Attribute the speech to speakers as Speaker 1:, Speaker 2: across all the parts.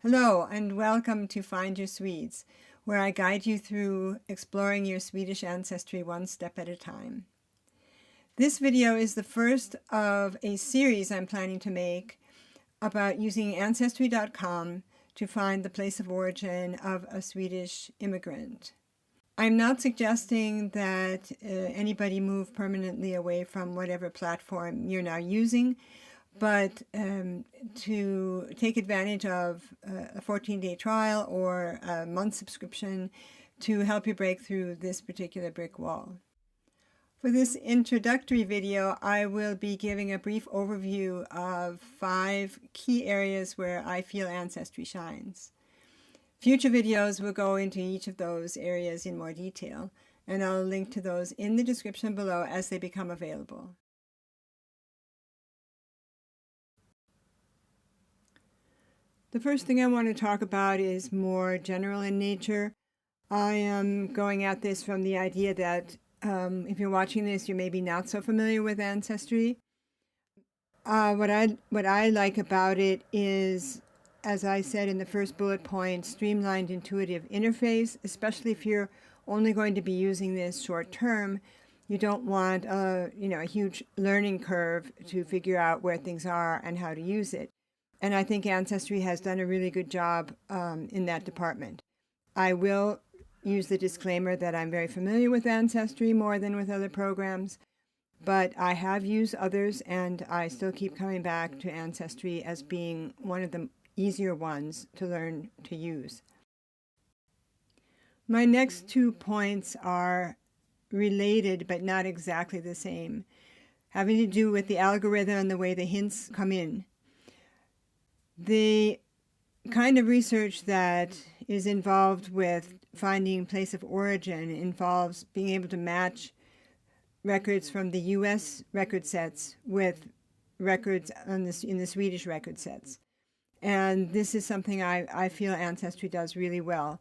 Speaker 1: Hello and welcome to Find Your Swedes, where I guide you through exploring your Swedish ancestry one step at a time. This video is the first of a series I'm planning to make about using Ancestry.com to find the place of origin of a Swedish immigrant. I'm not suggesting that anybody move permanently away from whatever platform you're now using, but to take advantage of a 14-day trial or a month subscription to help you break through this particular brick wall. For this introductory video, I will be giving a brief overview of 5 key areas where I feel Ancestry shines. Future videos will go into each of those areas in more detail, and I'll link to those in the description below as they become available. The first thing I want to talk about is more general in nature. I am going at this from the idea that if you're watching this, you're maybe not so familiar with Ancestry. What I like about it is, as I said in the first bullet point, streamlined, intuitive interface, especially if you're only going to be using this short term. You don't want a huge learning curve to figure out where things are and how to use it. And I think Ancestry has done a really good job in that department. I will use the disclaimer that I'm very familiar with Ancestry more than with other programs, but I have used others and I still keep coming back to Ancestry as being one of the easier ones to learn to use. My next 2 points are related but not exactly the same, having to do with the algorithm and the way the hints come in. The kind of research that is involved with finding place of origin involves being able to match records from the U.S. record sets with records in the Swedish record sets. And this is something I feel Ancestry does really well.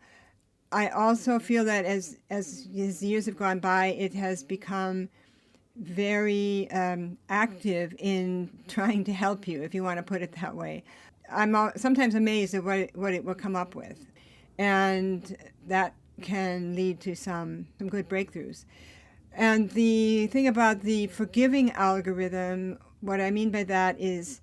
Speaker 1: I also feel that as years have gone by, it has become very active in trying to help you, if you want to put it that way. I'm sometimes amazed at what it will come up with, and that can lead to some good breakthroughs. And the thing about the forgiving algorithm, what I mean by that is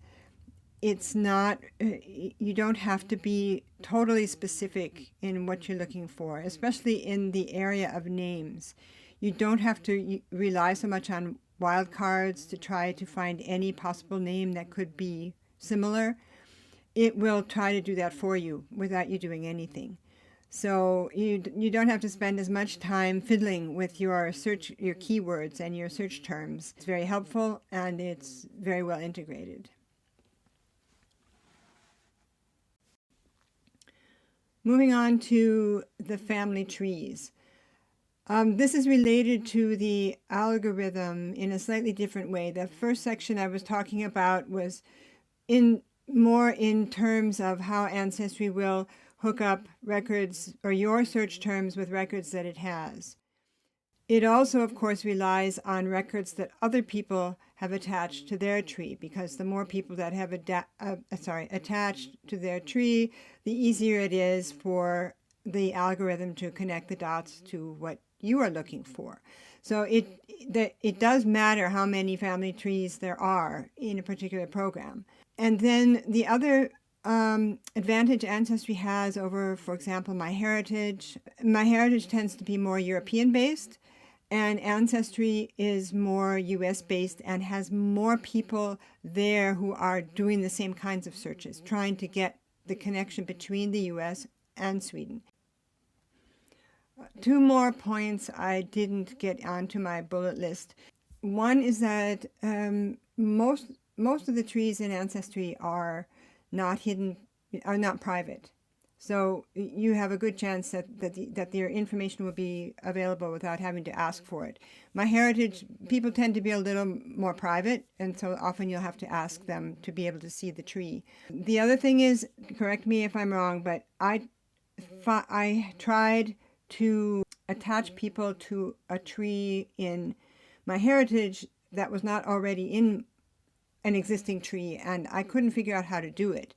Speaker 1: it's not, you don't have to be totally specific in what you're looking for, especially in the area of names. You don't have to rely so much on wildcards to try to find any possible name that could be similar. It will try to do that for you without you doing anything. So you don't have to spend as much time fiddling with your keywords and your search terms. It's very helpful and it's very well integrated. Moving on to the family trees. This is related to the algorithm in a slightly different way. The first section I was talking about was more in terms of how Ancestry will hook up records or your search terms with records that it has. It also, of course, relies on records that other people have attached to their tree, because the more people that have attached to their tree, the easier it is for the algorithm to connect the dots to what you are looking for. So it does matter how many family trees there are in a particular program. And then the other advantage Ancestry has over, for example, MyHeritage. MyHeritage tends to be more European-based, and Ancestry is more US-based and has more people there who are doing the same kinds of searches, trying to get the connection between the US and Sweden. 2 more points I didn't get onto my bullet list. One is that most of the trees in Ancestry are not hidden, are not private. So you have a good chance that their information will be available without having to ask for it. MyHeritage, people tend to be a little more private, and so often you'll have to ask them to be able to see the tree. The other thing is, correct me if I'm wrong, but I tried to attach people to a tree in MyHeritage that was not already in an existing tree, and I couldn't figure out how to do it.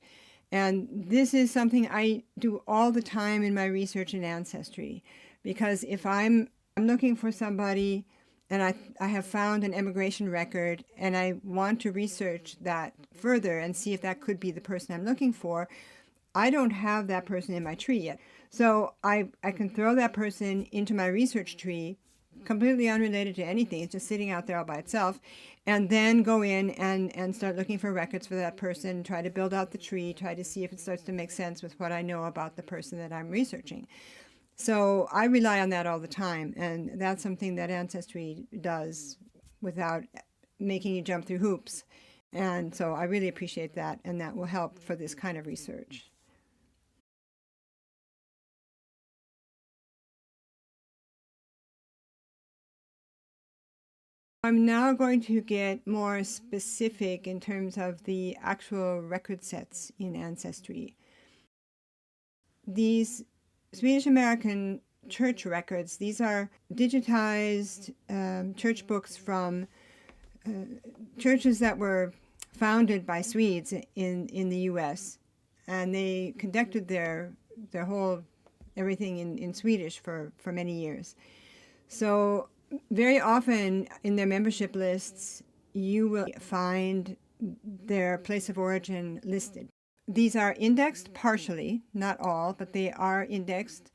Speaker 1: And this is something I do all the time in my research in Ancestry, because if I'm looking for somebody and I have found an emigration record and I want to research that further and see if that could be the person I'm looking for, I don't have that person in my tree yet. So I can throw that person into my research tree, completely unrelated to anything. It's just sitting out there all by itself, and then go in and start looking for records for that person, try to build out the tree, try to see if it starts to make sense with what I know about the person that I'm researching. So I rely on that all the time, and that's something that Ancestry does without making you jump through hoops. And so I really appreciate that, and that will help for this kind of research. I'm now going to get more specific in terms of the actual record sets in Ancestry. These Swedish American church records, these are digitized church books from churches that were founded by Swedes in the U.S. And they conducted their whole everything in Swedish for many years. So very often in their membership lists, you will find their place of origin listed. These are indexed partially, not all, but they are indexed,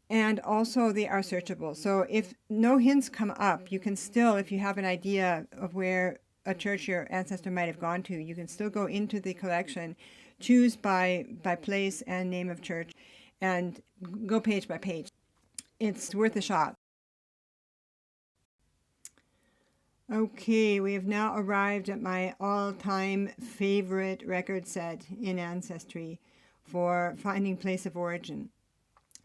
Speaker 1: and also they are searchable. So if no hints come up, you can still, if you have an idea of where a church your ancestor might have gone to, you can still go into the collection, choose by place and name of church, and go page by page. It's worth a shot. Okay, we have now arrived at my all-time favorite record set in Ancestry for finding place of origin.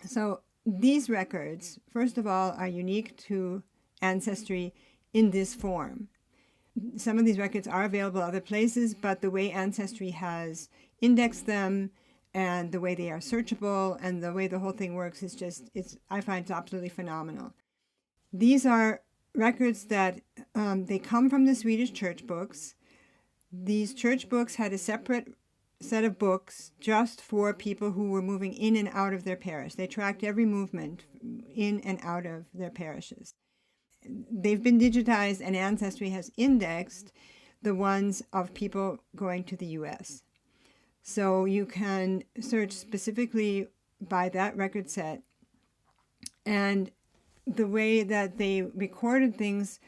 Speaker 1: So these records, first of all, are unique to Ancestry in this form. Some of these records are available other places, but the way Ancestry has indexed them and the way they are searchable and the way the whole thing works is just, I find it's absolutely phenomenal. These are records that they come from the Swedish church books. These church books had a separate set of books just for people who were moving in and out of their parish. They tracked every movement in and out of their parishes. They've been digitized, and Ancestry has indexed the ones of people going to the U.S. So you can search specifically by that record set. And the way that they recorded things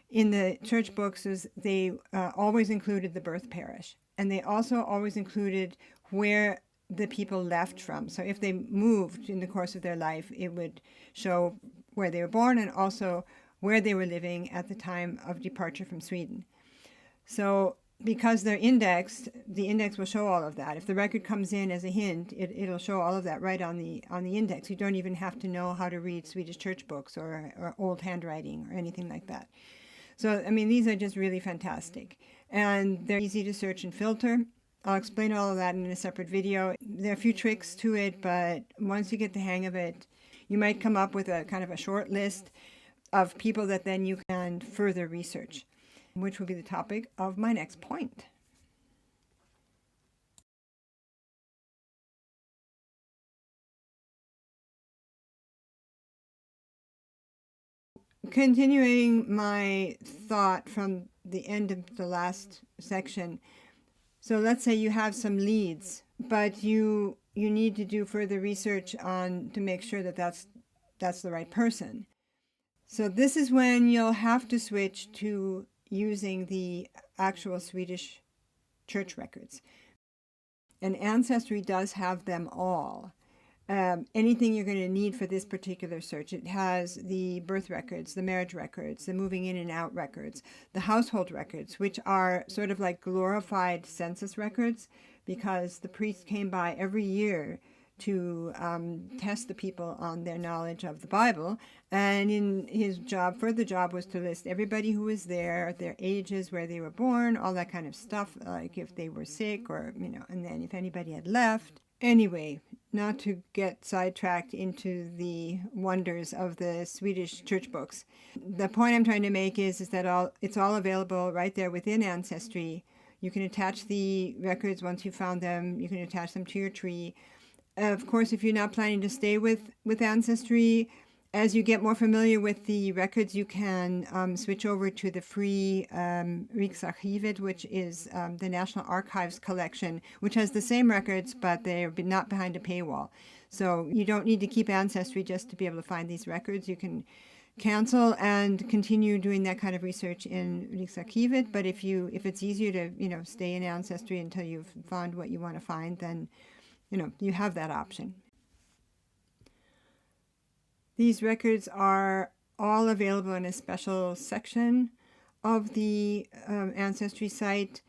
Speaker 1: in the church books was they always included the birth parish. And they also always included where the people left from. So if they moved in the course of their life, it would show where they were born and also where they were living at the time of departure from Sweden. So because they're indexed, the index will show all of that. If the record comes in as a hint, it'll show all of that right on the index. You don't even have to know how to read Swedish church books or old handwriting or anything like that. So, I mean, these are just really fantastic. And they're easy to search and filter. I'll explain all of that in a separate video. There are a few tricks to it, but once you get the hang of it, you might come up with a kind of a short list of people that then you can further research, which will be the topic of my next point. Continuing my thought from the end of the last section. So let's say you have some leads, but you need to do further research on to make sure that that's the right person. So this is when you'll have to switch to using the actual Swedish church records. And Ancestry does have them all. Anything you're going to need for this particular search. It has the birth records, the marriage records, the moving in and out records, the household records, which are sort of like glorified census records because the priest came by every year to test the people on their knowledge of the Bible. And in his job, further job was to list everybody who was there, their ages, where they were born, all that kind of stuff, like if they were sick or, and then if anybody had left. Anyway, not to get sidetracked into the wonders of the Swedish church books. The point I'm trying to make is that it's all available right there within Ancestry. You can attach the records once you found them. You can attach them to your tree. Of course, if you're not planning to stay with Ancestry, as you get more familiar with the records, you can switch over to the free Riksarkivet, which is the National Archives collection, which has the same records, but they're not behind a paywall. So you don't need to keep Ancestry just to be able to find these records. You can cancel and continue doing that kind of research in Riksarkivet. But if it's easier to stay in Ancestry until you've found what you want to find, then you have that option. These records are all available in a special section of the Ancestry site,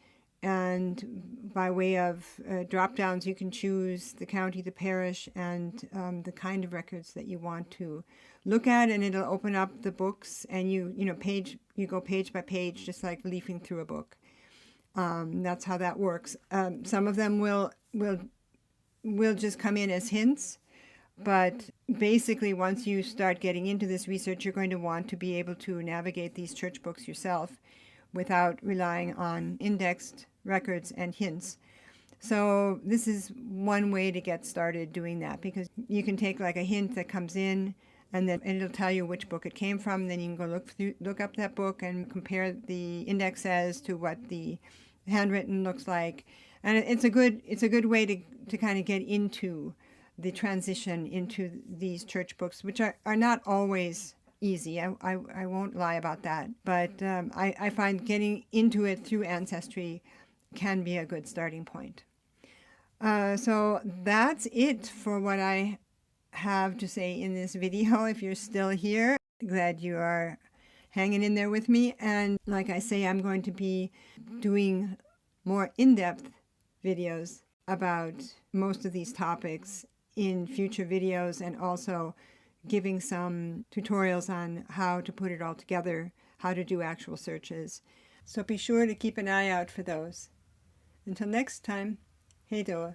Speaker 1: and by way of drop-downs you can choose the county, the parish, and the kind of records that you want to look at, and it'll open up the books, and you go page by page, just like leafing through a book. That's how that works. Some of them will just come in as hints, but basically once you start getting into this research, you're going to want to be able to navigate these church books yourself without relying on indexed records and hints. So this is one way to get started doing that, because you can take like a hint that comes in, and then it'll tell you which book it came from. Then you can go look up that book and compare the index says to what the handwritten looks like. And it's a good way to kind of get into the transition into these church books, which are not always easy. I won't lie about that. But I find getting into it through Ancestry can be a good starting point. So that's it for what I have to say in this video. If you're still here, glad you are hanging in there with me. And like I say, I'm going to be doing more in-depth videos about most of these topics in future videos, and also giving some tutorials on how to put it all together, how to do actual searches. So be sure to keep an eye out for those. Until next time, hej då.